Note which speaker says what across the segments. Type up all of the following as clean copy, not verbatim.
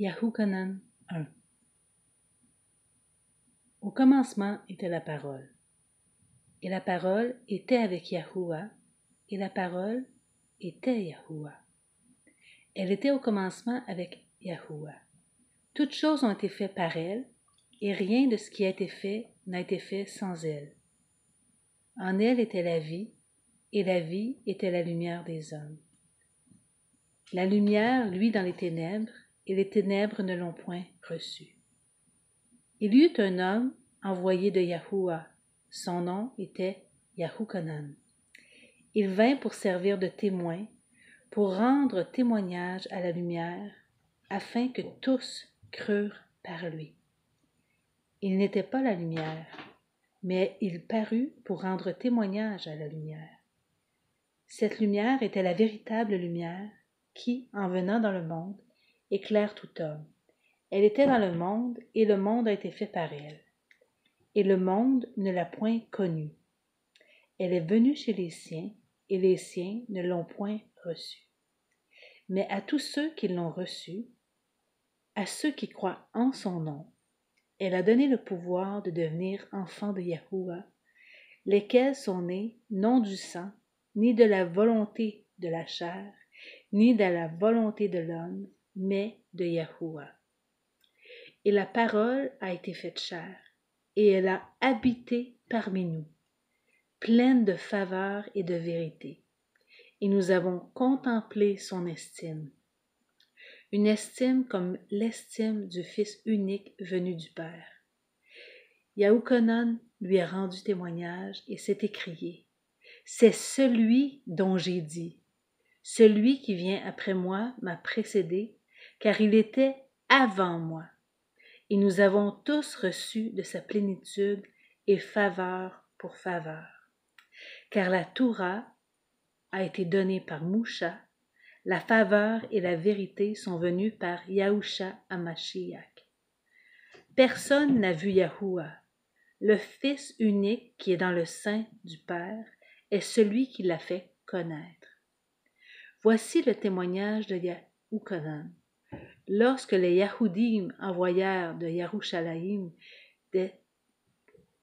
Speaker 1: Yahuchanan 1. Au commencement était la parole, et la parole était avec Yahuwah, et la parole était Yahuwah. Elle était au commencement avec Yahuwah. Toutes choses ont été faites par elle, et rien de ce qui a été fait n'a été fait sans elle. En elle était la vie, et la vie était la lumière des hommes. La lumière luit dans les ténèbres, et les ténèbres ne l'ont point reçue. Il y eut un homme envoyé de Yahuwah. Son nom était Yahuchanan. Il vint pour servir de témoin, pour rendre témoignage à la lumière, afin que tous crurent par lui. Il n'était pas la lumière, mais il parut pour rendre témoignage à la lumière. Cette lumière était la véritable lumière qui, en venant dans le monde, éclaire tout homme. Elle était dans le monde, et le monde a été fait par elle. Et le monde ne l'a point connue. Elle est venue chez les siens, et les siens ne l'ont point reçue. Mais à tous ceux qui l'ont reçue, à ceux qui croient en son nom, elle a donné le pouvoir de devenir enfants de Yahuwah, lesquels sont nés non du sang, ni de la volonté de la chair, ni de la volonté de l'homme, mais de Yahuwah. Et la parole a été faite chair, et elle a habité parmi nous, pleine de faveur et de vérité. Et nous avons contemplé son estime, une estime comme l'estime du Fils unique venu du Père. Yahuchanan lui a rendu témoignage et s'est écrié: c'est celui dont j'ai dit, celui qui vient après moi m'a précédé, car il était avant moi. Et nous avons tous reçu de sa plénitude et faveur pour faveur. Car la Torah a été donnée par Moucha, la faveur et la vérité sont venues par Yahusha Hamashiach. Personne n'a vu Yahuwah. Le Fils unique qui est dans le sein du Père est celui qui l'a fait connaître. Voici le témoignage de Yahuchanan. Lorsque les Yahoudim envoyèrent de Yerushalayim des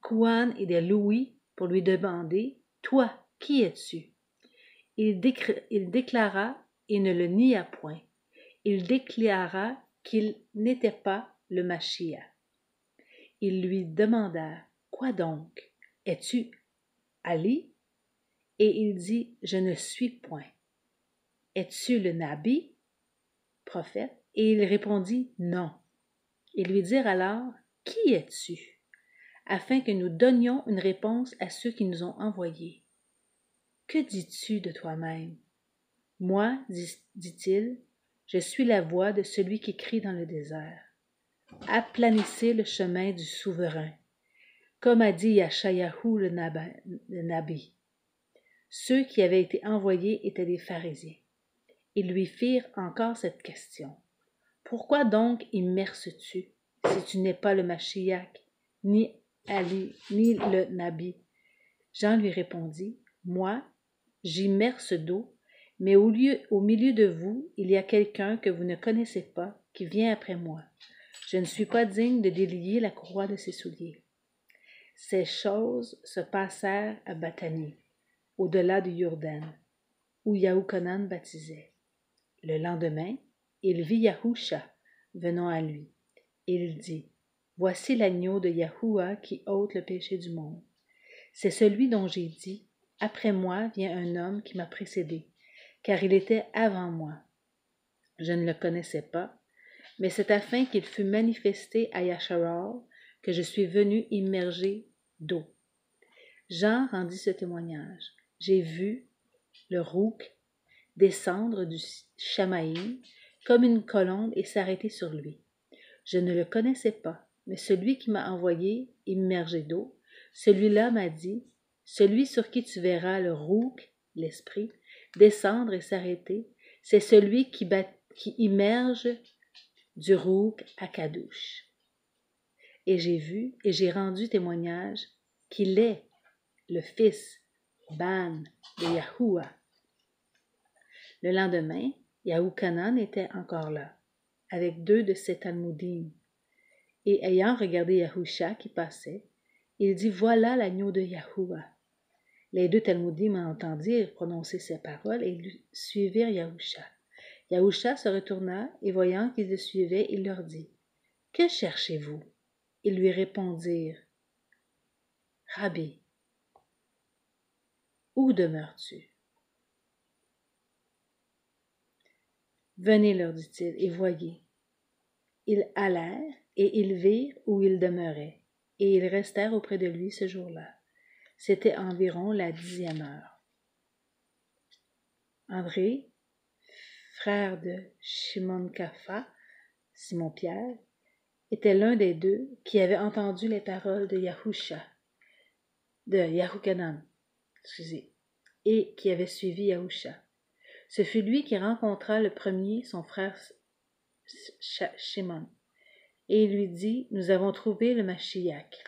Speaker 1: Kouan et des Louis pour lui demander: toi, qui es-tu? Il déclara et ne le nia point. Il déclara qu'il n'était pas le Mashiach. Ils lui demandèrent: quoi donc? Es-tu Ali? Et il dit: je ne suis point. Es-tu le Nabi, prophète? Et il répondit: non. Ils lui dirent alors: qui es-tu? Afin que nous donnions une réponse à ceux qui nous ont envoyés. Que dis-tu de toi-même? Moi, dit-il, je suis la voix de celui qui crie dans le désert. Aplanissez le chemin du souverain, comme a dit Yashayahu le Nabi. Ceux qui avaient été envoyés étaient des pharisiens. Ils lui firent encore cette question: pourquoi donc immerses-tu, si tu n'es pas le Mashiach, ni Ali, ni le Nabi? Jean lui répondit: moi, j'immerse d'eau, mais au milieu de vous, il y a quelqu'un que vous ne connaissez pas, qui vient après moi. Je ne suis pas digne de délier la courroie de ses souliers. Ces choses se passèrent à Bathanie, au-delà du Jourdain, où Yahuchanan baptisait. Le lendemain, il vit Yahusha venant à lui. Il dit: voici l'agneau de Yahuwah qui ôte le péché du monde. C'est celui dont j'ai dit: après moi vient un homme qui m'a précédé, car il était avant moi. Je ne le connaissais pas, mais c'est afin qu'il fût manifesté à Yasharal que je suis venu immerger d'eau. Jean rendit ce témoignage: j'ai vu le Rouk descendre du Shamaïm comme une colombe et s'arrêter sur lui. Je ne le connaissais pas, mais celui qui m'a envoyé immerger d'eau, celui-là m'a dit: celui sur qui tu verras le Rouk, l'esprit, descendre et s'arrêter, c'est celui qui immerge du Rouk à Kadouche. Et j'ai vu et j'ai rendu témoignage qu'il est le fils Ban de Yahuwah. Le lendemain, Yahuchanan était encore là. avec 2 de ses Talmudim. Et ayant regardé Yahusha qui passait, il dit, voilà l'agneau de Yahuwah. Les 2 Talmudim entendirent prononcer ces paroles et suivirent Yahusha. Yahusha se retourna et voyant qu'ils le suivaient, il leur dit, que cherchez-vous? Ils lui répondirent, Rabbi, où demeures-tu? Venez, leur dit-il, et voyez. Ils allèrent et ils virent où il demeurait, et ils restèrent auprès de lui ce jour-là. C'était environ la 10e heure. André, frère de Shimon Kapha, Simon-Pierre, était l'un des 2 qui avait entendu les paroles de Yahusha, de Yahukanan, et qui avait suivi Yahusha. Ce fut lui qui rencontra le premier son frère Shimon, et il lui dit, nous avons trouvé le Mashiach.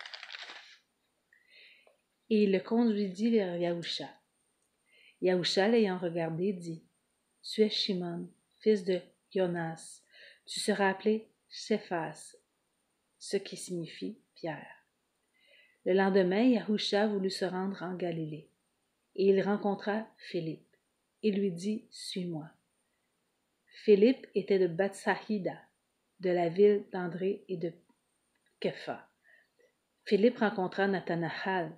Speaker 1: Et il le conduisit vers Yahusha. Yahusha, l'ayant regardé, dit, tu es Shimon, fils de Jonas, tu seras appelé Céphas, ce qui signifie Pierre. Le lendemain, Yahusha voulut se rendre en Galilée, et il rencontra Philippe. Il lui dit, suis-moi. Philippe était de Batsahida, de la ville d'André et de Képha. Philippe rencontra Nathanaël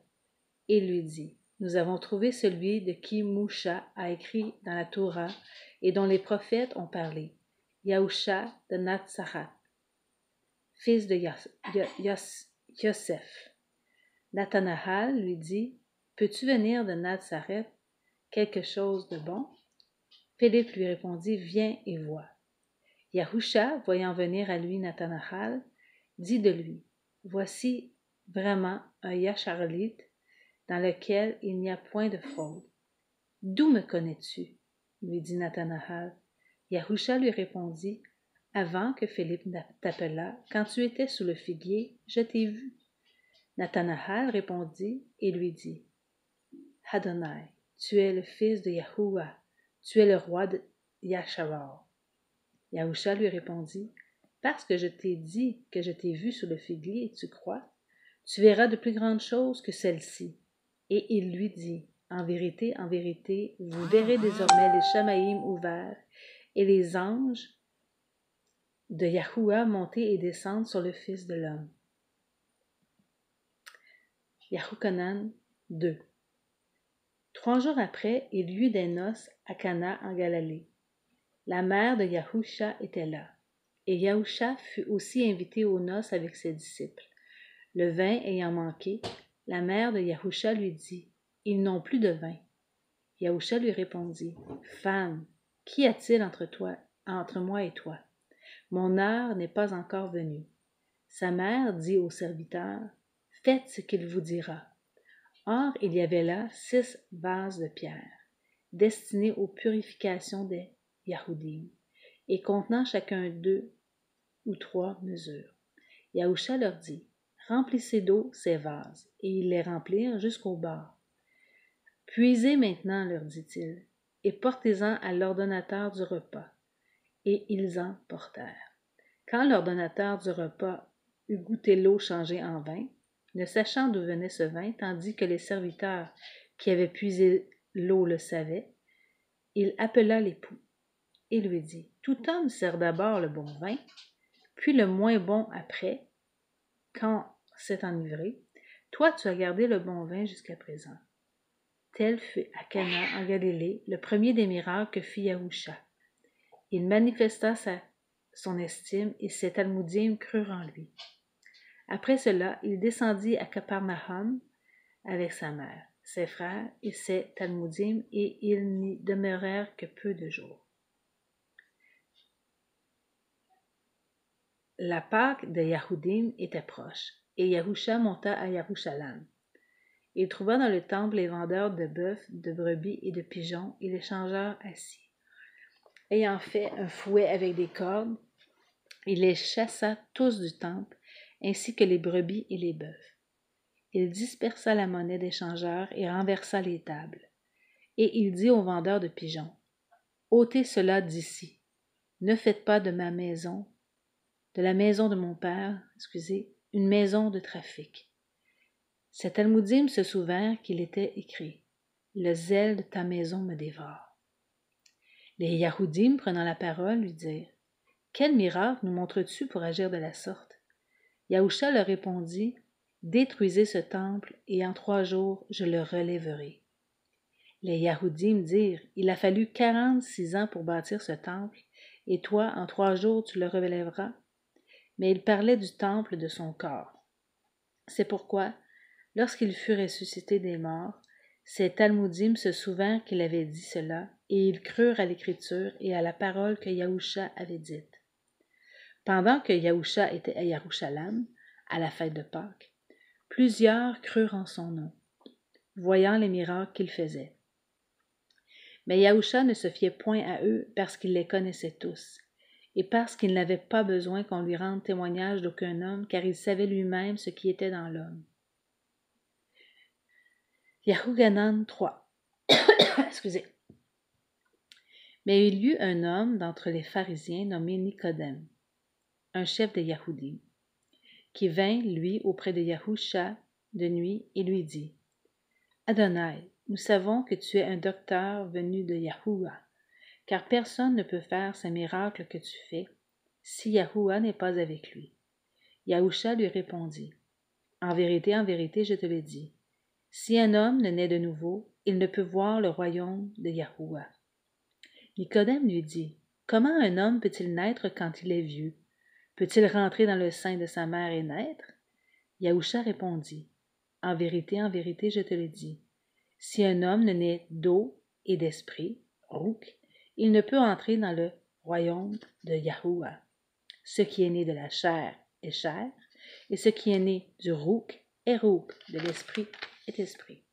Speaker 1: et lui dit, nous avons trouvé celui de qui Moucha a écrit dans la Torah et dont les prophètes ont parlé, Yahusha de Nazaret, fils de Yosef. Nathanaël lui dit, peux-tu venir de Nazaret quelque chose de bon? Philippe lui répondit, viens et vois. Yahusha, voyant venir à lui Nathanaël, dit de lui, voici vraiment un Yacharlite dans lequel il n'y a point de fraude. D'où me connais-tu? Lui dit Nathanaël. Yahusha lui répondit, avant que Philippe t'appelât, quand tu étais sous le figuier, je t'ai vu. Nathanaël répondit et lui dit, Adonai, tu es le fils de Yahuwah, tu es le roi de Yasharal. Yahusha lui répondit, parce que je t'ai dit que je t'ai vu sous le figuier, tu crois? Tu verras de plus grandes choses que celles-ci. Et il lui dit, en vérité, vous verrez désormais les Shamaïm ouverts et les anges de Yahuwah monter et descendre sur le Fils de l'homme. Yahukanan 2. 3 jours après, il y eut des noces à Cana en Galilée. La mère de Yahusha était là, et Yahusha fut aussi invité aux noces avec ses disciples. Le vin ayant manqué, la mère de Yahusha lui dit, ils n'ont plus de vin. Yahusha lui répondit, femme, qu'y a-t-il entre moi et toi? Mon heure n'est pas encore venue. Sa mère dit au serviteur, faites ce qu'il vous dira. Or, il y avait là 6 vases de pierre, destinés aux purifications des Yahoudim, et contenant chacun 2 ou 3 mesures. Yahusha leur dit, remplissez d'eau ces vases, et ils les remplirent jusqu'au bord. Puisez maintenant, leur dit-il, et portez-en à l'ordonnateur du repas. Et ils en portèrent. Quand l'ordonnateur du repas eut goûté l'eau changée en vin, ne sachant d'où venait ce vin, tandis que les serviteurs qui avaient puisé l'eau le savaient, il appela l'époux et lui dit, tout homme sert d'abord le bon vin, puis le moins bon après, quand s'est enivré. Toi, tu as gardé le bon vin jusqu'à présent. Tel fut à Cana en Galilée le premier des miracles que fit Yahusha. Il manifesta son estime et ses Talmudim crurent en lui. Après cela, il descendit à Capernaum avec sa mère, ses frères et ses Talmudim, et ils n'y demeurèrent que peu de jours. La Pâque de Yahoudim était proche, et Yahusha monta à Yerushalayim. Il trouva dans le temple les vendeurs de bœufs, de brebis et de pigeons, et les changeurs assis. Ayant fait un fouet avec des cordes, il les chassa tous du temple, ainsi que les brebis et les bœufs. Il dispersa la monnaie des changeurs et renversa les tables. Et il dit aux vendeurs de pigeons, ôtez cela d'ici. Ne faites pas de la maison de mon père, une maison de trafic. Ces Talmudim se souvinrent qu'il était écrit « Le zèle de ta maison me dévore ». Les Yahoudim, prenant la parole, lui dirent « Quel miracle nous montres-tu pour agir de la sorte ?» Yahusha leur répondit « Détruisez ce temple, et en 3 jours je le relèverai. » Les Yahoudim dirent « Il a fallu 46 ans pour bâtir ce temple, et toi, en 3 jours, tu le relèveras. » Mais il parlait du temple de son corps. C'est pourquoi, lorsqu'il fut ressuscité des morts, ces Talmudim se souvinrent qu'il avait dit cela, et ils crurent à l'écriture et à la parole que Yahusha avait dite. Pendant que Yahusha était à Yerushalayim, à la fête de Pâques, plusieurs crurent en son nom, voyant les miracles qu'il faisait. Mais Yahusha ne se fiait point à eux parce qu'il les connaissait tous, et parce qu'il n'avait pas besoin qu'on lui rende témoignage d'aucun homme, car il savait lui-même ce qui était dans l'homme. Yahuganan 3. Mais il y eut un homme d'entre les pharisiens nommé Nicodème, un chef des Yahoudim, qui vint, lui, auprès de Yahusha de nuit et lui dit « Adonai, nous savons que tu es un docteur venu de Yahuwah, car personne ne peut faire ces miracles que tu fais si Yahuwah n'est pas avec lui. » Yahusha lui répondit « en vérité, je te le dis, si un homme ne naît de nouveau, il ne peut voir le royaume de Yahuwah. » Nicodème lui dit « Comment un homme peut-il naître quand il est vieux? Peut-il rentrer dans le sein de sa mère et naître? » Yahusha répondit « en vérité, je te le dis, si un homme ne naît d'eau et d'esprit, rouk, il ne peut entrer dans le royaume de Yahuwah. Ce qui est né de la chair est chair, et ce qui est né du rouk est rouk, de l'esprit est esprit.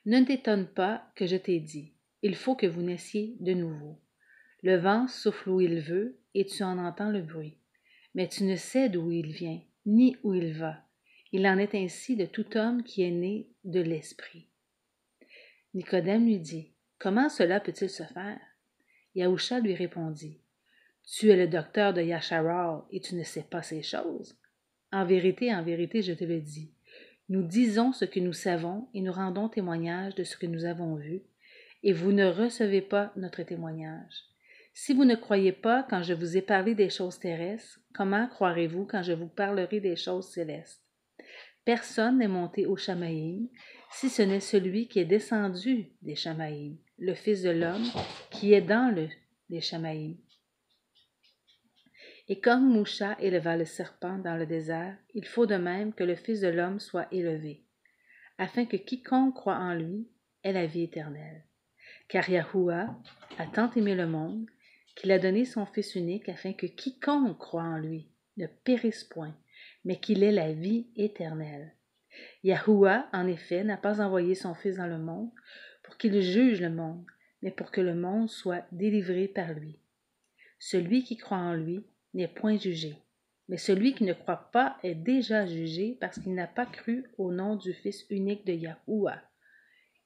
Speaker 1: Ne t'étonne pas que je t'ai dit, il faut que vous naissiez de nouveau. Le vent souffle où il veut, et tu en entends le bruit, mais tu ne sais d'où il vient, ni où il va. Il en est ainsi de tout homme qui est né de l'esprit. » Nicodème lui dit, « Comment cela peut-il se faire? » Yahusha lui répondit, « Tu es le docteur de Yasharal et tu ne sais pas ces choses. En vérité, je te le dis, nous disons ce que nous savons et nous rendons témoignage de ce que nous avons vu, et vous ne recevez pas notre témoignage. Si vous ne croyez pas quand je vous ai parlé des choses terrestres, comment croirez-vous quand je vous parlerai des choses célestes? Personne n'est monté au Shamaïm, si ce n'est celui qui est descendu des Shamaïm, le Fils de l'homme qui est dans les Shamaïm. Et comme Moucha éleva le serpent dans le désert, il faut de même que le Fils de l'homme soit élevé, afin que quiconque croit en lui ait la vie éternelle. Car Yahuwah a tant aimé le monde qu'il a donné son Fils unique afin que quiconque croit en lui ne périsse point, mais qu'il ait la vie éternelle. Yahuwah, en effet, n'a pas envoyé son Fils dans le monde pour qu'il juge le monde, mais pour que le monde soit délivré par lui. Celui qui croit en lui n'est point jugé, mais celui qui ne croit pas est déjà jugé parce qu'il n'a pas cru au nom du Fils unique de Yahuwah.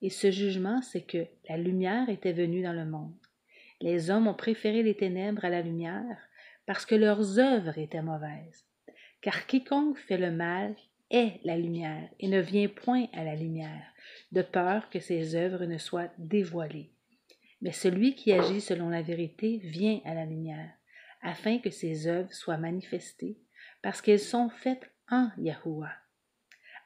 Speaker 1: Et ce jugement, c'est que la lumière était venue dans le monde. Les hommes ont préféré les ténèbres à la lumière parce que leurs œuvres étaient mauvaises. Car quiconque fait le mal est la lumière et ne vient point à la lumière, de peur que ses œuvres ne soient dévoilées. Mais celui qui agit selon la vérité vient à la lumière, afin que ses œuvres soient manifestées, parce qu'elles sont faites en Yahuwah.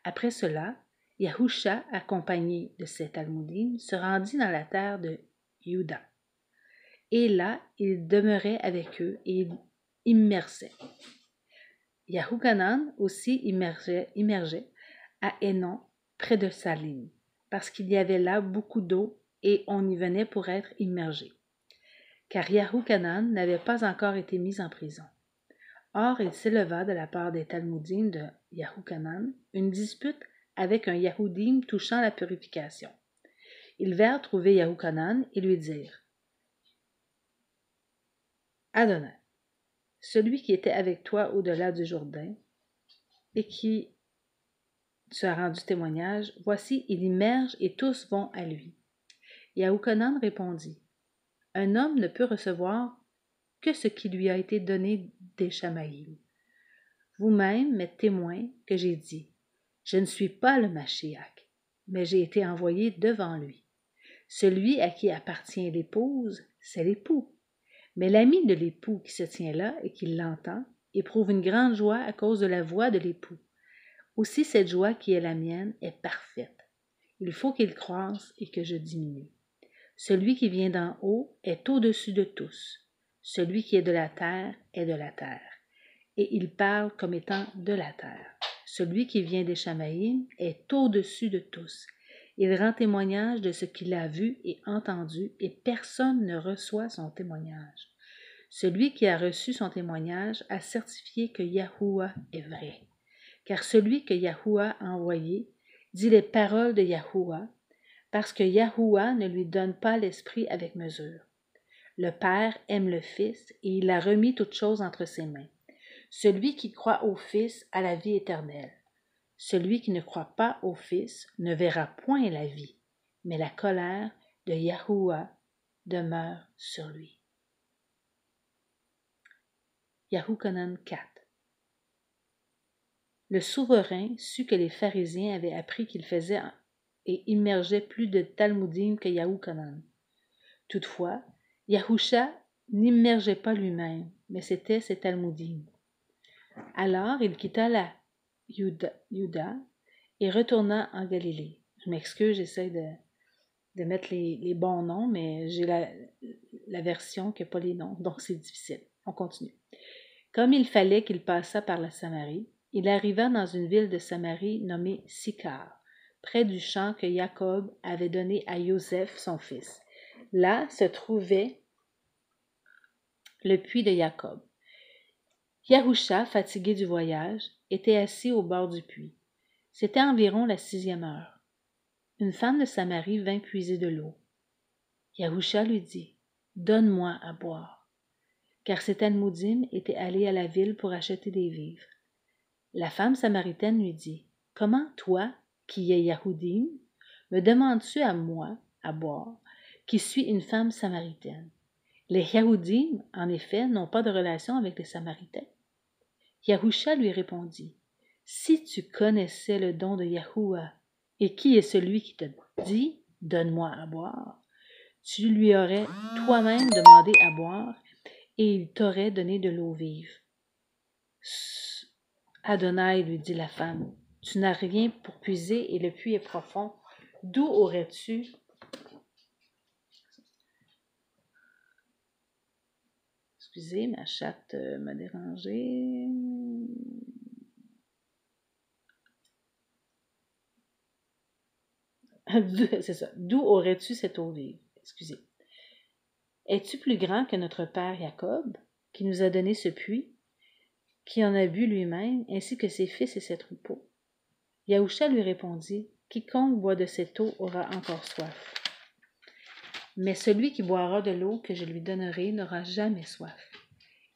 Speaker 1: Après cela, Yahusha, accompagné de ses Talmudim, se rendit dans la terre de Juda. Et là, il demeurait avec eux et il immersait. Yahuganan aussi immergeait à Hénon, près de Salim, parce qu'il y avait là beaucoup d'eau et on y venait pour être immergé. Car Yahuganan n'avait pas encore été mis en prison. Or, il s'éleva de la part des Talmudim de Yahuganan une dispute avec un Yahoudim touchant la purification. Ils vinrent trouver Yahuganan et lui dirent « Adonai, celui qui était avec toi au-delà du Jourdain et qui tu as rendu témoignage, voici, il immerge et tous vont à lui. » Yahuganan répondit « Un homme ne peut recevoir que ce qui lui a été donné des Chamaïm. Vous-même m'êtes témoin que j'ai dit, je ne suis pas le Mashiach, mais j'ai été envoyé devant lui. Celui à qui appartient l'épouse, c'est l'époux. Mais l'ami de l'époux qui se tient là et qui l'entend éprouve une grande joie à cause de la voix de l'époux. Aussi cette joie qui est la mienne est parfaite. Il faut qu'il croisse et que je diminue. Celui qui vient d'en haut est au-dessus de tous. Celui qui est de la terre est de la terre. Et il parle comme étant de la terre. Celui qui vient des Chamaïm est au-dessus de tous. Il rend témoignage de ce qu'il a vu et entendu, et personne ne reçoit son témoignage. Celui qui a reçu son témoignage a certifié que Yahuwah est vrai. Car celui que Yahuwah a envoyé dit les paroles de Yahuwah, parce que Yahuwah ne lui donne pas l'esprit avec mesure. Le Père aime le Fils, et il a remis toutes choses entre ses mains. Celui qui croit au Fils a la vie éternelle. Celui qui ne croit pas au Fils ne verra point la vie, mais la colère de Yahuwah demeure sur lui. Yahuchanan 4. Le souverain sut que les pharisiens avaient appris qu'il faisait et immergeait plus de Talmudim que Yahuchanan. Toutefois, Yahusha n'immergeait pas lui-même, mais c'était ses Talmudim. Alors il quitta la Juda et retourna en Galilée. Je m'excuse, j'essaie de mettre les bons noms, mais j'ai la version qui n'a pas les noms, donc c'est difficile. On continue. Comme il fallait qu'il passât par la Samarie, il arriva dans une ville de Samarie nommée Sychar, près du champ que Jacob avait donné à Joseph, son fils. Là se trouvait le puits de Jacob. Yahusha, fatigué du voyage, était assis au bord du puits. C'était environ la 6e heure. Une femme de Samarie vint puiser de l'eau. Yahusha lui dit, « Donne-moi à boire. » Car ces Talmudim étaient allés à la ville pour acheter des vivres. La femme samaritaine lui dit, « Comment toi, qui es Yahudim, me demandes-tu à moi à boire, qui suis une femme samaritaine? Les Yahudim, en effet, n'ont pas de relation avec les Samaritains. » Yahusha lui répondit, « Si tu connaissais le don de Yahuwah, et qui est celui qui te dit, « Donne-moi à boire », tu lui aurais toi-même demandé à boire, et il t'aurait donné de l'eau vive. Adonai, lui dit la femme, tu n'as rien pour puiser et le puits est profond. D'où aurais-tu Excusez, ma chatte m'a dérangé. C'est ça. D'où aurais-tu cette eau vive? Excusez. Es-tu plus grand que notre père Jacob, qui nous a donné ce puits, qui en a bu lui-même, ainsi que ses fils et ses troupeaux? Yahusha lui répondit, quiconque boit de cette eau aura encore soif. Mais celui qui boira de l'eau que je lui donnerai n'aura jamais soif.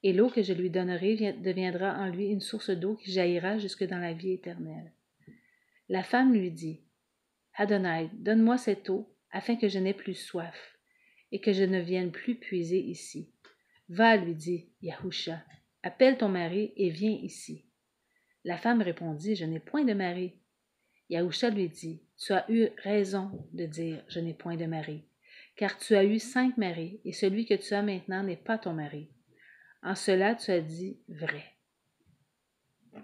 Speaker 1: Et l'eau que je lui donnerai deviendra en lui une source d'eau qui jaillira jusque dans la vie éternelle. La femme lui dit, Adonai, donne-moi cette eau, afin que je n'aie plus soif, et que je ne vienne plus puiser ici. Va, lui dit Yahusha, appelle ton mari et viens ici. La femme répondit, je n'ai point de mari. Yahusha lui dit, tu as eu raison de dire, je n'ai point de mari, car tu as eu 5 maris, et celui que tu as maintenant n'est pas ton mari. En cela tu as dit vrai.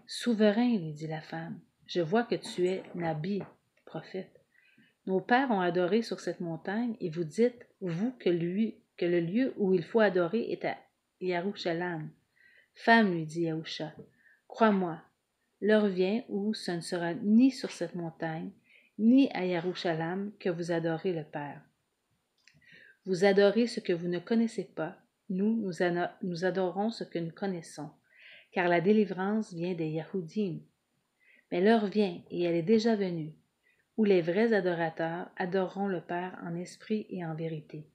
Speaker 1: Souverain, lui dit la femme, je vois que tu es Nabi, prophète. Nos pères ont adoré sur cette montagne, et vous dites, vous, que le lieu où il faut adorer est à Yerushalayim. Femme, lui dit Yahusha, crois-moi, l'heure vient où ce ne sera ni sur cette montagne, ni à Yerushalayim que vous adorez le Père. Vous adorez ce que vous ne connaissez pas, nous adorons ce que nous connaissons, car la délivrance vient des Yahudim. Mais l'heure vient, et elle est déjà venue, où les vrais adorateurs adoreront le Père en esprit et en vérité,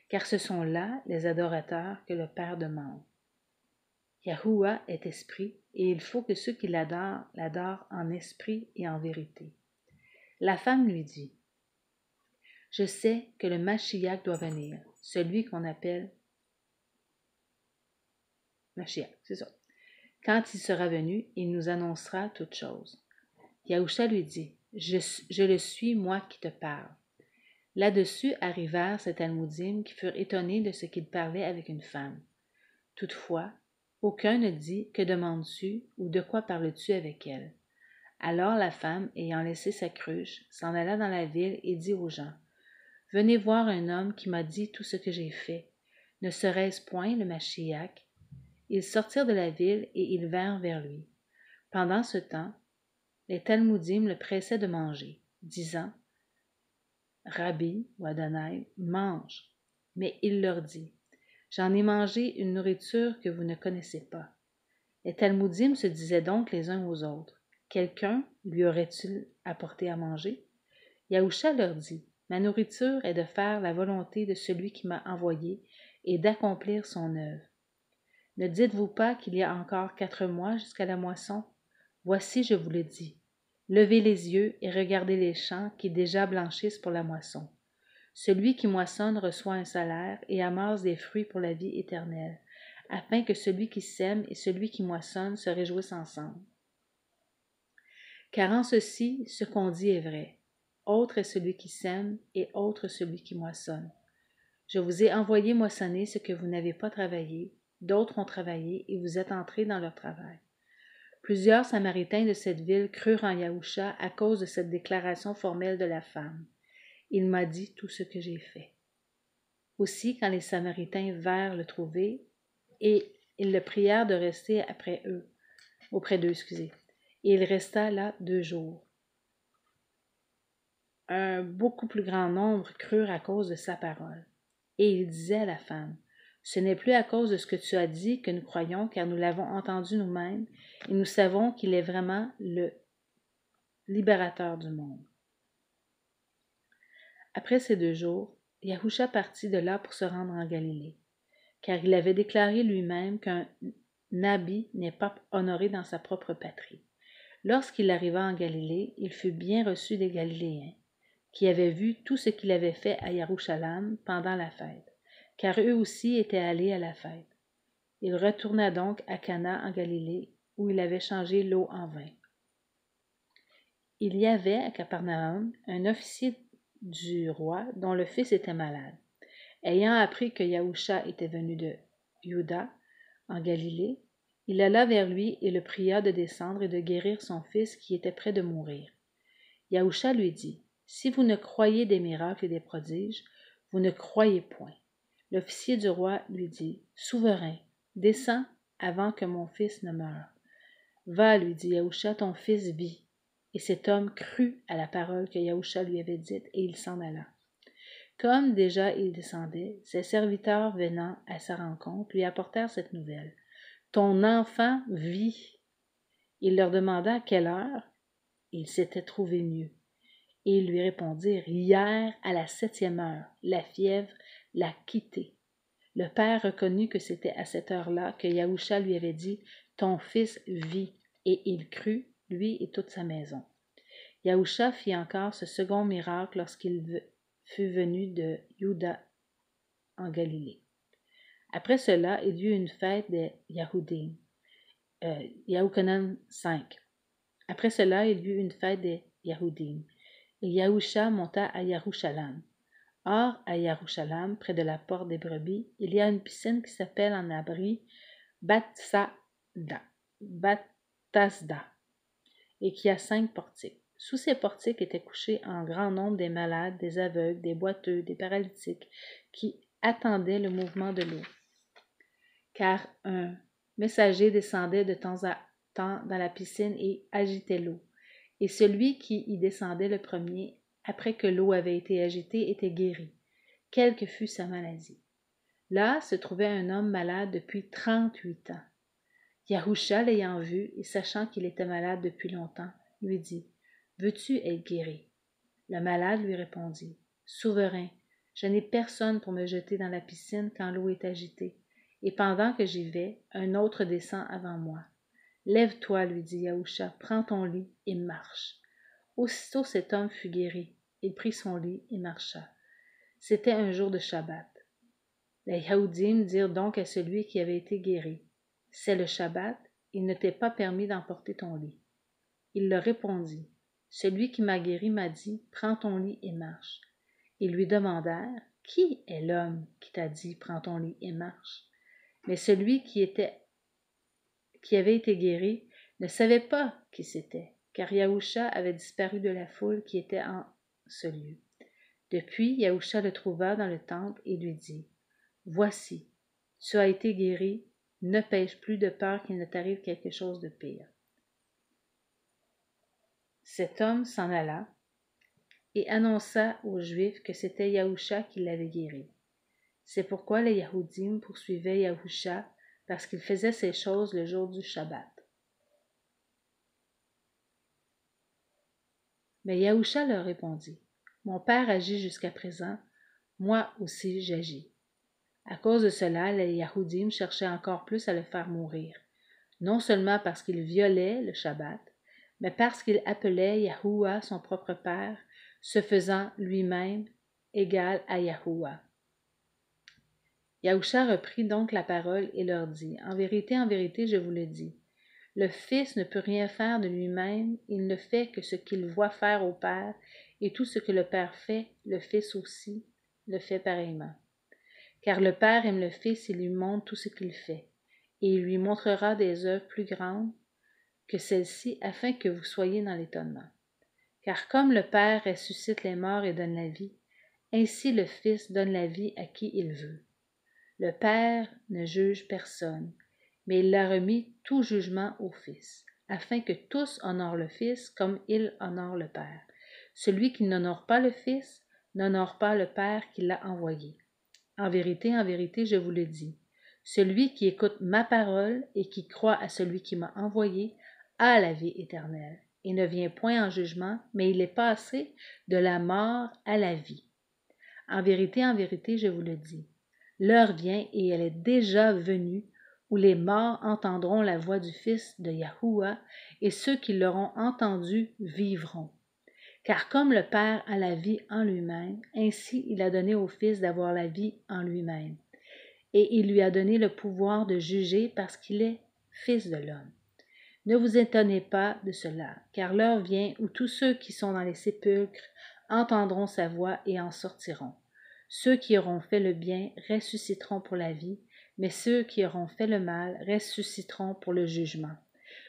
Speaker 1: car ce sont là les adorateurs que le Père demande. Yahuwah est esprit, et il faut que ceux qui l'adorent en esprit et en vérité. La femme lui dit, « Je sais que le Mashiach doit venir, celui qu'on appelle Mashiach, c'est ça. Quand il sera venu, il nous annoncera toutes choses. Yahusha lui dit, je le suis, moi qui te parle. Là-dessus arrivèrent ces Talmudim qui furent étonnés de ce qu'il parlait avec une femme. Toutefois, aucun ne dit que demandes-tu ou de quoi parles-tu avec elle. Alors la femme, ayant laissé sa cruche, s'en alla dans la ville et dit aux gens, venez voir un homme qui m'a dit tout ce que j'ai fait. Ne serait-ce point le Mashiach? Ils sortirent de la ville et ils vinrent vers lui. Pendant ce temps, les Talmudim le pressaient de manger, disant, Rabbi ou Adonai, mange. Mais il leur dit, j'en ai mangé une nourriture que vous ne connaissez pas. Les Talmudim se disaient donc les uns aux autres, quelqu'un lui aurait-il apporté à manger? Yahusha leur dit, ma nourriture est de faire la volonté de celui qui m'a envoyé et d'accomplir son œuvre. Ne dites-vous pas qu'il y a encore 4 mois jusqu'à la moisson? Voici, je vous le dis. Levez les yeux et regardez les champs qui déjà blanchissent pour la moisson. Celui qui moissonne reçoit un salaire et amasse des fruits pour la vie éternelle, afin que celui qui sème et celui qui moissonne se réjouissent ensemble. Car en ceci, ce qu'on dit est vrai. Autre est celui qui sème et autre celui qui moissonne. Je vous ai envoyé moissonner ce que vous n'avez pas travaillé, d'autres ont travaillé et vous êtes entrés dans leur travail. Plusieurs Samaritains de cette ville crurent en Yahusha à cause de cette déclaration formelle de la femme. Il m'a dit tout ce que j'ai fait. Aussi, quand les Samaritains vinrent le trouver, et ils le prièrent de rester auprès d'eux, et il resta là 2 jours. Un beaucoup plus grand nombre crurent à cause de sa parole. Et il disait à la femme, ce n'est plus à cause de ce que tu as dit que nous croyons, car nous l'avons entendu nous-mêmes, et nous savons qu'il est vraiment le libérateur du monde. Après ces 2 jours, Yahusha partit de là pour se rendre en Galilée, car il avait déclaré lui-même qu'un Nabi n'est pas honoré dans sa propre patrie. Lorsqu'il arriva en Galilée, il fut bien reçu des Galiléens, qui avaient vu tout ce qu'il avait fait à Yerushalayim pendant la fête, car eux aussi étaient allés à la fête. Il retourna donc à Cana en Galilée, où il avait changé l'eau en vin. Il y avait à Capernaum un officier du roi dont le fils était malade. Ayant appris que Yahusha était venu de Juda, en Galilée, il alla vers lui et le pria de descendre et de guérir son fils qui était près de mourir. Yahusha lui dit, « Si vous ne croyez des miracles et des prodiges, vous ne croyez point. » L'officier du roi lui dit, « Souverain, descends avant que mon fils ne meure. » « Va, lui dit Yahusha, ton fils vit. » Et cet homme crut à la parole que Yahusha lui avait dite, et il s'en alla. Comme déjà il descendait, ses serviteurs venant à sa rencontre lui apportèrent cette nouvelle. « Ton enfant vit. » Il leur demanda à quelle heure il s'était trouvé mieux. Et ils lui répondirent, « Hier, à la 7e heure, la fièvre l'a quitté. » Le père reconnut que c'était à cette heure-là que Yahusha lui avait dit, « Ton fils vit. » Et il crut, lui et toute sa maison. Yahusha fit encore ce second miracle lorsqu'il fut venu de Juda en Galilée. Après cela, il y eut une fête des Yahudim. Yahukanan 5. Après cela, il y eut une fête des Yahudim. Et Yahusha monta à Yerushalayim. Or, à Yerushalayim, près de la porte des brebis, il y a une piscine qui s'appelle en abri Bathsda, et qui a 5 portiques. Sous ces portiques étaient couchés en grand nombre des malades, des aveugles, des boiteux, des paralytiques, qui attendaient le mouvement de l'eau. Car un messager descendait de temps à temps dans la piscine et agitait l'eau. Et celui qui y descendait le premier, après que l'eau avait été agitée, était guéri, quelle que fût sa maladie. Là se trouvait un homme malade depuis 38 ans. Yahusha, l'ayant vu et sachant qu'il était malade depuis longtemps, lui dit, « Veux-tu être guéri? » Le malade lui répondit, « Souverain, je n'ai personne pour me jeter dans la piscine quand l'eau est agitée, et pendant que j'y vais, un autre descend avant moi. Lève-toi, lui dit Yahusha, prends ton lit et marche. » Aussitôt cet homme fut guéri. Il prit son lit et marcha. C'était un jour de Shabbat. Les Yahudim dirent donc à celui qui avait été guéri, c'est le Shabbat, il ne t'est pas permis d'emporter ton lit. Il leur répondit, celui qui m'a guéri m'a dit, prends ton lit et marche. Ils lui demandèrent, qui est l'homme qui t'a dit, prends ton lit et marche? Mais celui qui avait été guéri ne savait pas qui c'était, car Yahusha avait disparu de la foule qui était en ce lieu. Depuis, Yahusha le trouva dans le temple et lui dit, voici, tu as été guéri, ne pêche plus de peur qu'il ne t'arrive quelque chose de pire. Cet homme s'en alla et annonça aux Juifs que c'était Yahusha qui l'avait guéri. C'est pourquoi les Yahoudim poursuivaient Yahusha, parce qu'il faisait ces choses le jour du Shabbat. Mais Yahusha leur répondit, mon Père agit jusqu'à présent, moi aussi j'agis. À cause de cela, les Yahoudim cherchaient encore plus à le faire mourir, non seulement parce qu'il violait le Shabbat, mais parce qu'il appelait Yahuwah son propre Père, se faisant lui-même égal à Yahuwah. Yahusha reprit donc la parole et leur dit, en vérité, je vous le dis, le Fils ne peut rien faire de lui-même, il ne fait que ce qu'il voit faire au Père, et tout ce que le Père fait, le Fils aussi le fait pareillement. Car le Père aime le Fils et lui montre tout ce qu'il fait, et il lui montrera des œuvres plus grandes que celles-ci, afin que vous soyez dans l'étonnement. Car comme le Père ressuscite les morts et donne la vie, ainsi le Fils donne la vie à qui il veut. Le Père ne juge personne, mais il a remis tout jugement au Fils, afin que tous honorent le Fils comme il honore le Père. Celui qui n'honore pas le Fils n'honore pas le Père qui l'a envoyé. En vérité, je vous le dis, celui qui écoute ma parole et qui croit à celui qui m'a envoyé a la vie éternelle, et ne vient point en jugement, mais il est passé de la mort à la vie. En vérité, je vous le dis, l'heure vient et elle est déjà venue où les morts entendront la voix du Fils de Yahuwah, et ceux qui l'auront entendu vivront. Car comme le Père a la vie en lui-même, ainsi il a donné au Fils d'avoir la vie en lui-même. Et il lui a donné le pouvoir de juger parce qu'il est Fils de l'homme. Ne vous étonnez pas de cela, car l'heure vient où tous ceux qui sont dans les sépulcres entendront sa voix et en sortiront. Ceux qui auront fait le bien ressusciteront pour la vie, mais ceux qui auront fait le mal ressusciteront pour le jugement.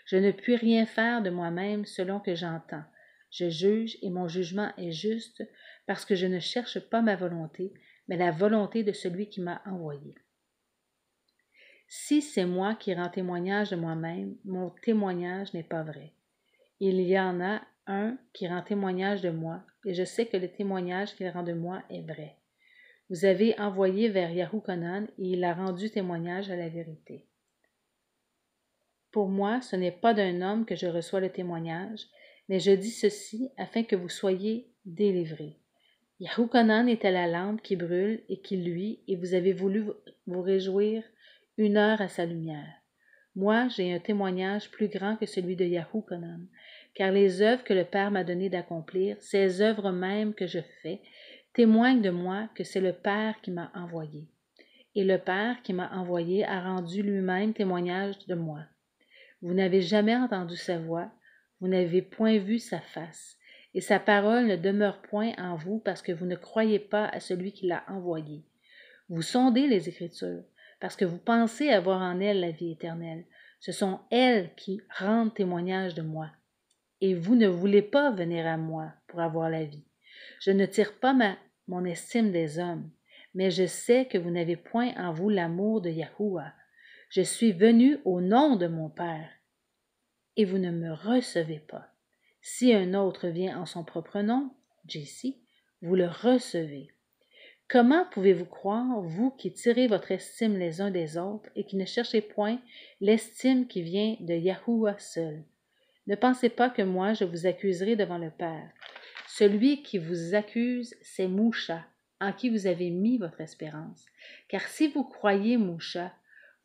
Speaker 1: Je ne puis rien faire de moi-même selon que j'entends. Je juge et mon jugement est juste parce que je ne cherche pas ma volonté, mais la volonté de celui qui m'a envoyé. Si c'est moi qui rends témoignage de moi-même, mon témoignage n'est pas vrai. Il y en a un qui rend témoignage de moi, et je sais que le témoignage qu'il rend de moi est vrai. Vous avez envoyé vers Yahukanan, et il a rendu témoignage à la vérité. Pour moi, ce n'est pas d'un homme que je reçois le témoignage, mais je dis ceci afin que vous soyez délivrés. Yahukanan était la lampe qui brûle et qui luit, et vous avez voulu vous réjouir 1 heure à sa lumière. Moi, j'ai un témoignage plus grand que celui de Yahukanan, car les œuvres que le Père m'a donné d'accomplir, ces œuvres mêmes que je fais, témoignent de moi que c'est le Père qui m'a envoyé. Et le Père qui m'a envoyé a rendu lui-même témoignage de moi. Vous n'avez jamais entendu sa voix, vous n'avez point vu sa face, et sa parole ne demeure point en vous parce que vous ne croyez pas à celui qui l'a envoyé. Vous sondez les Écritures, parce que vous pensez avoir en elles la vie éternelle. Ce sont elles qui rendent témoignage de moi. Et vous ne voulez pas venir à moi pour avoir la vie. Je ne tire pas mon estime des hommes, mais je sais que vous n'avez point en vous l'amour de Yahuwah. Je suis venu au nom de mon Père, et vous ne me recevez pas. Si un autre vient en son propre nom, JC, vous le recevez. Comment pouvez-vous croire, vous qui tirez votre estime les uns des autres et qui ne cherchez point l'estime qui vient de Yahuwah seul? Ne pensez pas que moi je vous accuserai devant le Père. Celui qui vous accuse, c'est Moucha, en qui vous avez mis votre espérance. Car si vous croyez Moucha,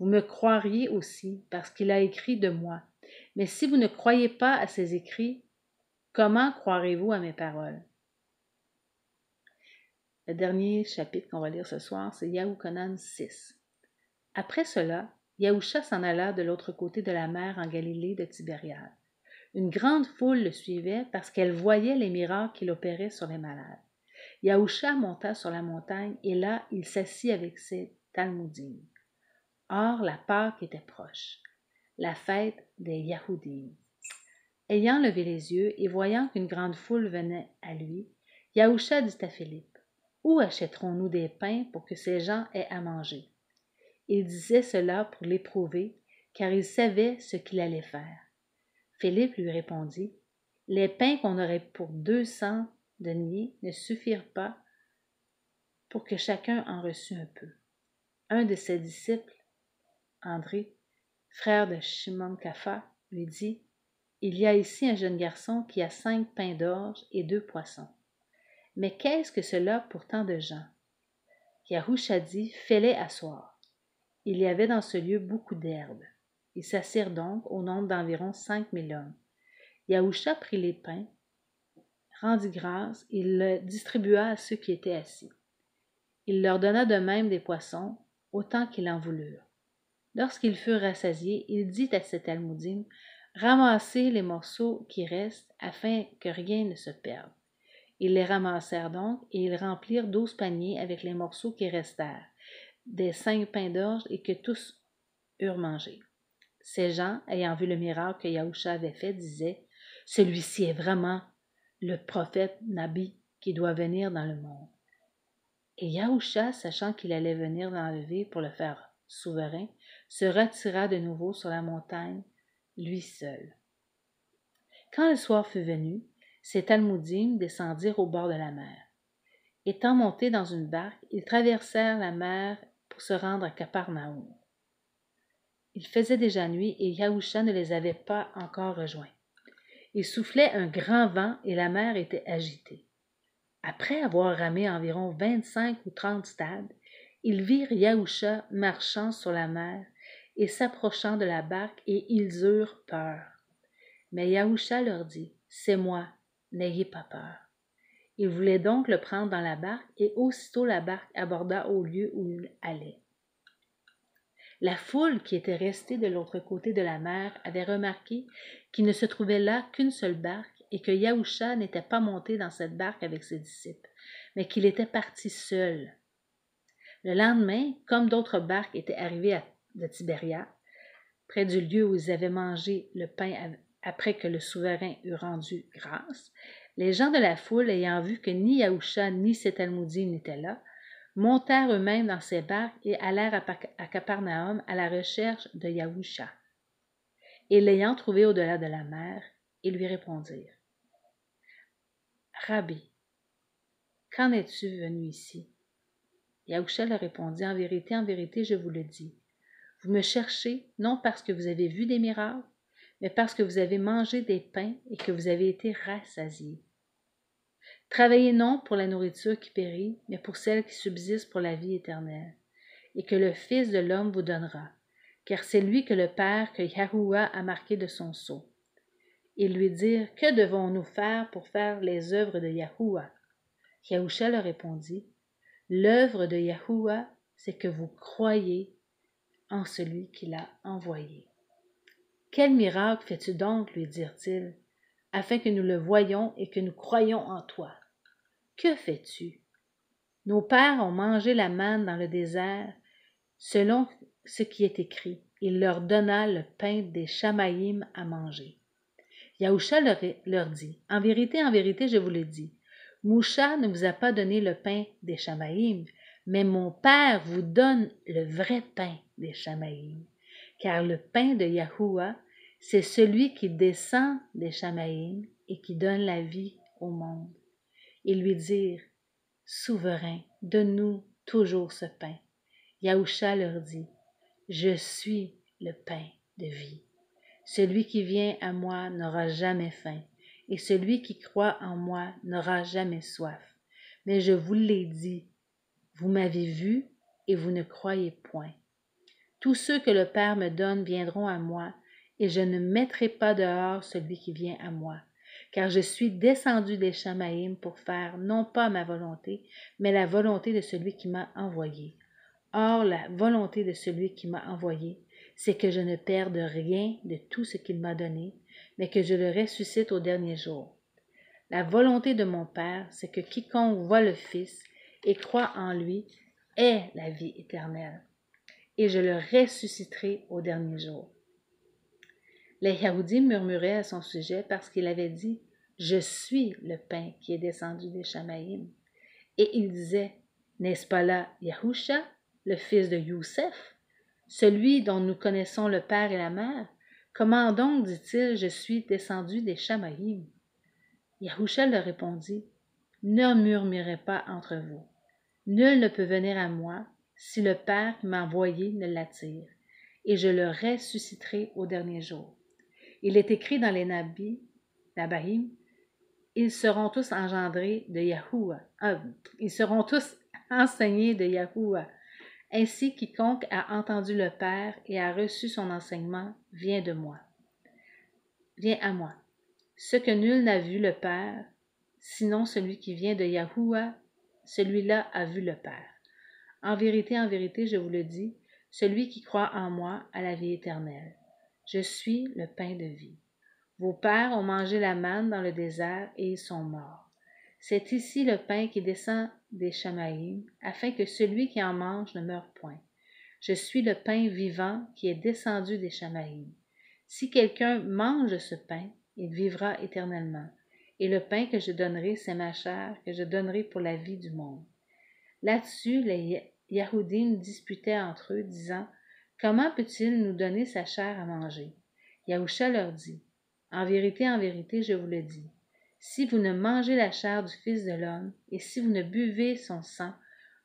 Speaker 1: vous me croiriez aussi, parce qu'il a écrit de moi. Mais si vous ne croyez pas à ses écrits, comment croirez-vous à mes paroles? Le dernier chapitre qu'on va lire ce soir, c'est Yahukanan 6. Après cela, Yahusha s'en alla de l'autre côté de la mer en Galilée de Tibériade. Une grande foule le suivait parce qu'elle voyait les miracles qu'il opérait sur les malades. Yahusha monta sur la montagne et là il s'assit avec ses Talmudim. Or la Pâque était proche, la fête des Yahoudim. Ayant levé les yeux et voyant qu'une grande foule venait à lui, Yahusha dit à Philippe, « Où achèterons-nous des pains pour que ces gens aient à manger? » Il disait cela pour l'éprouver, car il savait ce qu'il allait faire. Philippe lui répondit, « Les pains qu'on aurait pour 200 deniers ne suffirent pas pour que chacun en reçût un peu. » Un de ses disciples, André, frère de Shimon Kapha, lui dit, « Il y a ici un jeune garçon qui a 5 pains d'orge et 2 poissons. Mais qu'est-ce que cela pour tant de gens? » Yahusha dit, « Fais-les asseoir. » Il y avait dans ce lieu beaucoup d'herbes. Ils s'assirent donc au nombre d'environ 5000 hommes. Yahusha prit les pains, rendit grâce, et le distribua à ceux qui étaient assis. Il leur donna de même des poissons, autant qu'ils en voulurent. Lorsqu'ils furent rassasiés, il dit à ses Talmudim, « Ramassez les morceaux qui restent, afin que rien ne se perde. » Ils les ramassèrent donc, et ils remplirent 12 paniers avec les morceaux qui restèrent, des 5 pains d'orge, et que tous eurent mangé. Ces gens, ayant vu le miracle que Yahusha avait fait, disaient, « Celui-ci est vraiment le prophète Nabi qui doit venir dans le monde. » Et Yahusha, sachant qu'il allait venir l'enlever pour le faire souverain, se retira de nouveau sur la montagne, lui seul. Quand le soir fut venu, ses Talmudim descendirent au bord de la mer. Étant montés dans une barque, ils traversèrent la mer pour se rendre à Capernaum. Il faisait déjà nuit et Yahusha ne les avait pas encore rejoints. Il soufflait un grand vent et la mer était agitée. Après avoir ramé environ 25 ou 30 stades, ils virent Yahusha marchant sur la mer et s'approchant de la barque et ils eurent peur. Mais Yahusha leur dit, « C'est moi, n'ayez pas peur. » Ils voulaient donc le prendre dans la barque et aussitôt la barque aborda au lieu où il allait. La foule qui était restée de l'autre côté de la mer avait remarqué qu'il ne se trouvait là qu'une seule barque et que Yahusha n'était pas monté dans cette barque avec ses disciples, mais qu'il était parti seul. Le lendemain, comme d'autres barques étaient arrivées de Tibériade, près du lieu où ils avaient mangé le pain après que le souverain eut rendu grâce, les gens de la foule, ayant vu que ni Yahusha ni ses Talmudim n'étaient là, montèrent eux-mêmes dans ces barques et allèrent à Capernaum à la recherche de Yahusha. Et l'ayant trouvé au-delà de la mer, ils lui répondirent, « Rabbi, quand es-tu venu ici? » Yahusha leur répondit, « en vérité, je vous le dis. Vous me cherchez non parce que vous avez vu des miracles, mais parce que vous avez mangé des pains et que vous avez été rassasiés. Travaillez non pour la nourriture qui périt, mais pour celle qui subsiste pour la vie éternelle, et que le Fils de l'homme vous donnera, car c'est lui que le Père que Yahuwah a marqué de son sceau. » Ils lui dirent, « Que devons-nous faire pour faire les œuvres de Yahuwah? » Yahusha leur répondit, « L'œuvre de Yahuwah, c'est que vous croyez en celui qui l'a envoyé. » « Quel miracle fais-tu donc, lui dirent-ils, afin que nous le voyions et que nous croyions en toi? Que fais-tu? Nos pères ont mangé la manne dans le désert, selon ce qui est écrit. Il leur donna le pain des Chamaïm à manger. » Yahusha leur dit, « En vérité, je vous le dis, Moucha ne vous a pas donné le pain des Chamaïm, mais mon Père vous donne le vrai pain des Chamaïm. Car le pain de Yahuwah, c'est celui qui descend des Chamaïm et qui donne la vie au monde. » Ils lui dirent, « Souverain, donne-nous toujours ce pain. » Yahusha leur dit, « Je suis le pain de vie. Celui qui vient à moi n'aura jamais faim, et celui qui croit en moi n'aura jamais soif. Mais je vous l'ai dit, vous m'avez vu et vous ne croyez point. Tous ceux que le Père me donne viendront à moi, et je ne mettrai pas dehors celui qui vient à moi, car je suis descendu des Chamaïm pour faire non pas ma volonté, mais la volonté de celui qui m'a envoyé. Or, la volonté de celui qui m'a envoyé, c'est que je ne perde rien de tout ce qu'il m'a donné, mais que je le ressuscite au dernier jour. La volonté de mon Père, c'est que quiconque voit le Fils et croit en lui ait la vie éternelle, et je le ressusciterai au dernier jour. Les Yahoudim murmuraient à son sujet parce qu'il avait dit « Je suis le pain qui est descendu des Chamaïm ». Et il disait « N'est-ce pas là Yahusha, le fils de Youssef, celui dont nous connaissons le père et la mère? Comment donc, dit-il, je suis descendu des Chamaïm » Yahusha leur répondit « Ne murmurez pas entre vous. Nul ne peut venir à moi si le Père qui m'a envoyé ne l'attire, et je le ressusciterai au dernier jour. Il est écrit dans les Nabaïm, ils seront tous engendrés de Yahuwah. Ils seront tous enseignés de Yahuwah. Ainsi, quiconque a entendu le Père et a reçu son enseignement vient de moi. Vient à moi. Ce que nul n'a vu le Père, sinon celui qui vient de Yahuwah, celui-là a vu le Père. En vérité, je vous le dis, celui qui croit en moi a la vie éternelle. Je suis le pain de vie. Vos pères ont mangé la manne dans le désert et ils sont morts. C'est ici le pain qui descend des Chamaïm, afin que celui qui en mange ne meure point. Je suis le pain vivant qui est descendu des Chamaïm. Si quelqu'un mange de ce pain, il vivra éternellement. Et le pain que je donnerai, c'est ma chair que je donnerai pour la vie du monde. Là-dessus, les Yahoudim disputaient entre eux, disant « Comment peut-il nous donner sa chair à manger ?» Yahusha leur dit « En vérité, je vous le dis, si vous ne mangez la chair du Fils de l'homme, et si vous ne buvez son sang,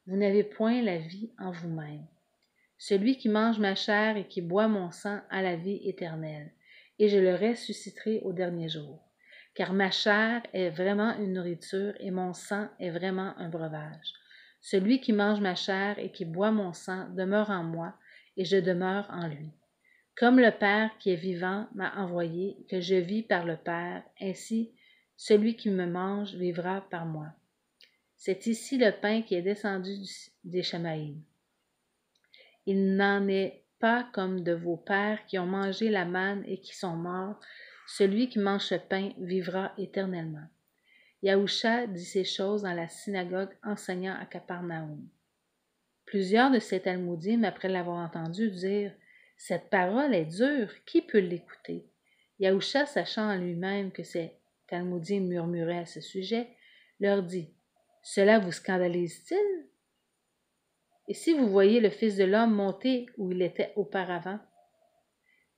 Speaker 1: vous n'avez point la vie en vous-même. Celui qui mange ma chair et qui boit mon sang a la vie éternelle, et je le ressusciterai au dernier jour. Car ma chair est vraiment une nourriture, et mon sang est vraiment un breuvage. Celui qui mange ma chair et qui boit mon sang demeure en moi, et je demeure en lui. Comme le Père qui est vivant m'a envoyé, que je vis par le Père, ainsi celui qui me mange vivra par moi. C'est ici le pain qui est descendu des Chamaïm. Il n'en est pas comme de vos pères qui ont mangé la manne et qui sont morts. Celui qui mange ce pain vivra éternellement. Yahusha dit ces choses dans la synagogue enseignant à Capernaum. Plusieurs de ces Talmudim, après l'avoir entendu, dirent « Cette parole est dure, qui peut l'écouter ?» Yahusha, sachant en lui-même que ces Talmudim murmuraient à ce sujet, leur dit « Cela vous scandalise-t-il? Et si vous voyez le Fils de l'homme monter où il était auparavant?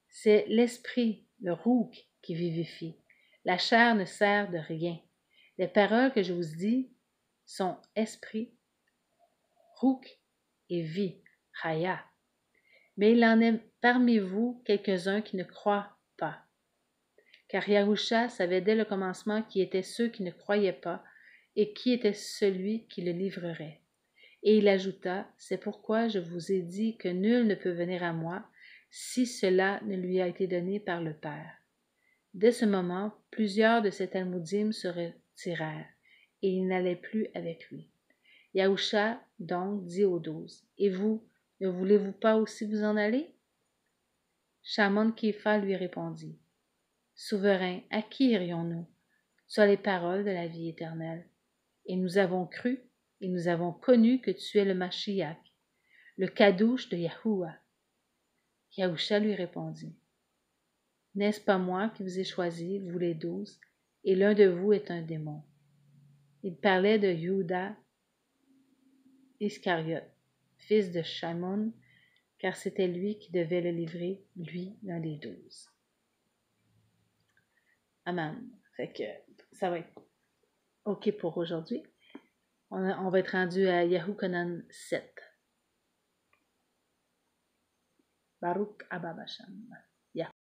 Speaker 1: C'est l'esprit, le rouk, qui vivifie. La chair ne sert de rien. Les paroles que je vous dis sont esprit, rouk et vie, chaya. Mais il en est parmi vous quelques-uns qui ne croient pas. Car Yahusha savait dès le commencement qui étaient ceux qui ne croyaient pas et qui était celui qui le livrerait. Et il ajouta, c'est pourquoi je vous ai dit que nul ne peut venir à moi si cela ne lui a été donné par le Père. Dès ce moment, plusieurs de ces Talmudim se retirèrent, et ils n'allaient plus avec lui. Yahusha donc dit aux 12, « Et vous, ne voulez-vous pas aussi vous en aller? » Shimon Képha lui répondit, « Souverain, à qui irions-nous? Tu as les paroles de la vie éternelle. Et nous avons cru, et nous avons connu que tu es le Mashiach, le Kadouche de Yahuwah. » Yahusha lui répondit, « N'est-ce pas moi qui vous ai choisi, vous les 12, et l'un de vous est un démon? » Il parlait de Judas Iscariote, fils de Shimon, car c'était lui qui devait le livrer, lui, l'un des 12. Amen. Fait que ça va être OK pour aujourd'hui. On va être rendu à Yahukanan 7. Baruch Abba Basham.